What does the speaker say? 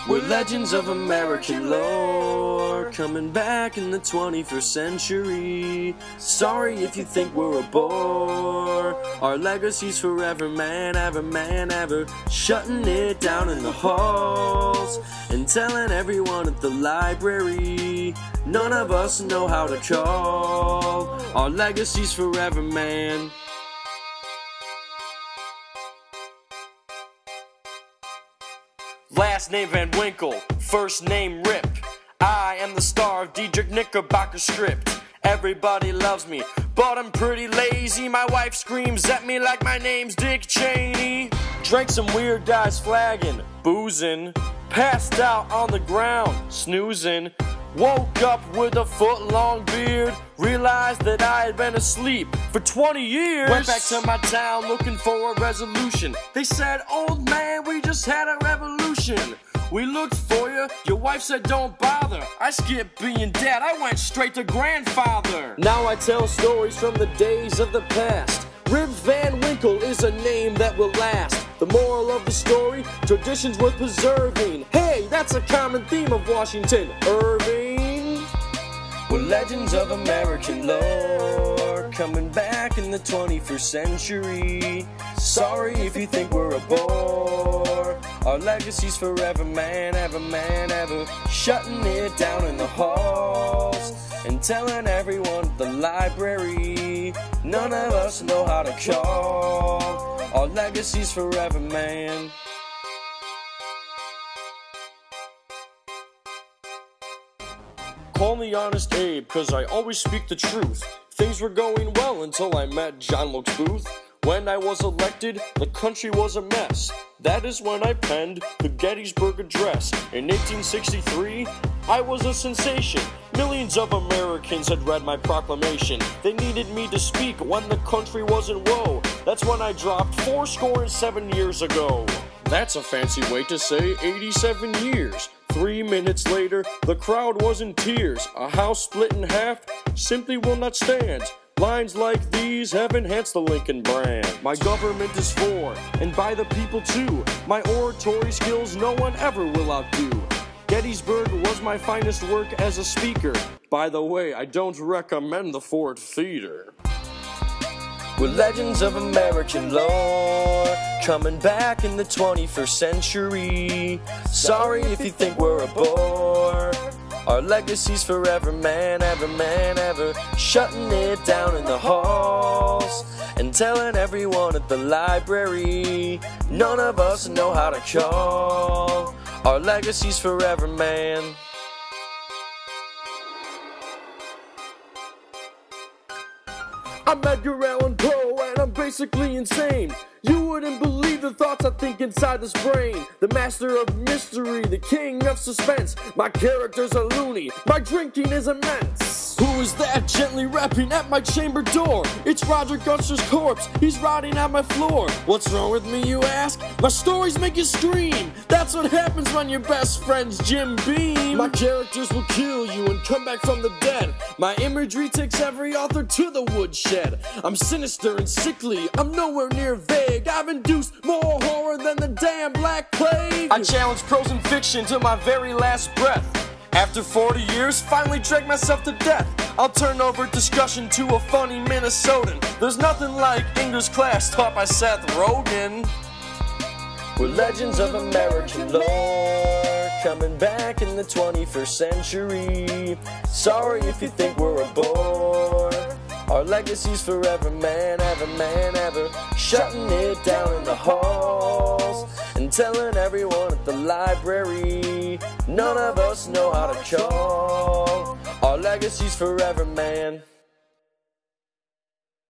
We're legends of American lore, coming back in the 21st century. Sorry if you think we're a bore. Our legacy's forever, man, ever, shutting it down in the halls and telling everyone at the library. None of us know how to call. Our legacy's forever, man. Last name Van Winkle, first name Rip. I am the star of Diedrich Knickerbocker's script. Everybody loves me, but I'm pretty lazy. My wife screams at me like my name's Dick Cheney. Drank some weird guy's flagon, boozing. Passed out on the ground, snoozing. Woke up with a foot-long beard. Realized that I had been asleep for 20 years. Went back to my town looking for a resolution. They said, old man, we just had a revolution. We looked for you, your wife said don't bother. I skipped being dad, I went straight to grandfather. Now I tell stories from the days of the past. Rip Van Winkle is a name that will last. The moral of the story, traditions worth preserving. Hey, that's a common theme of Washington Irving. We're legends of American lore, coming back in the 21st century. Sorry if you think we're a bore. Our legacy's forever, man, ever, shutting it down in the halls and telling everyone at the library. None of us know how to call. Our legacy's forever, man. Call me Honest Abe, cause I always speak the truth. Things were going well until I met John Wilkes Booth. When I was elected, the country was a mess. That is when I penned the Gettysburg Address. In 1863, I was a sensation. Millions of Americans had read my proclamation. They needed me to speak when the country was in woe. That's when I dropped 77 years ago. That's a fancy way to say 87 years. 3 minutes later, the crowd was in tears. A house split in half simply will not stand. Lines like these have enhanced the Lincoln brand. My government is for, and by the people too. My oratory skills no one ever will outdo. Gettysburg was my finest work as a speaker. By the way, I don't recommend the Ford Theater. We're legends of American lore, coming back in the 21st century. Sorry if you think we're a bore. Our legacy's forever, man, ever, shutting it down in the halls and telling everyone at the library. None of us know how to call. Our legacy's forever, man. I'm Edgar Allan Poe and I'm basically insane. You wouldn't believe the thoughts I think inside this brain. The master of mystery, the king of suspense. My characters are loony, my drinking is immense. Who is that gently rapping at my chamber door? It's Roger Gush's corpse, he's rotting on my floor. What's wrong with me, you ask? My stories make you scream. That's what happens when your best friend's Jim Beam. My characters will kill you and come back from the dead. My imagery takes every author to the woodshed. I'm sinister and sickly, I'm nowhere near vague. I've induced more horror than the damn Black Plague. I challenge prose and fiction to my very last breath. After 40 years, finally drank myself to death. I'll turn over discussion to a funny Minnesotan. There's nothing like English class taught by Seth Rogen. We're legends of American lore, coming back in the 21st century. Sorry if you think we're a bore. Our legacy's forever, man, ever, shutting it down in the halls and telling everyone at the library. None of us know how to call. Our legacy's forever, man.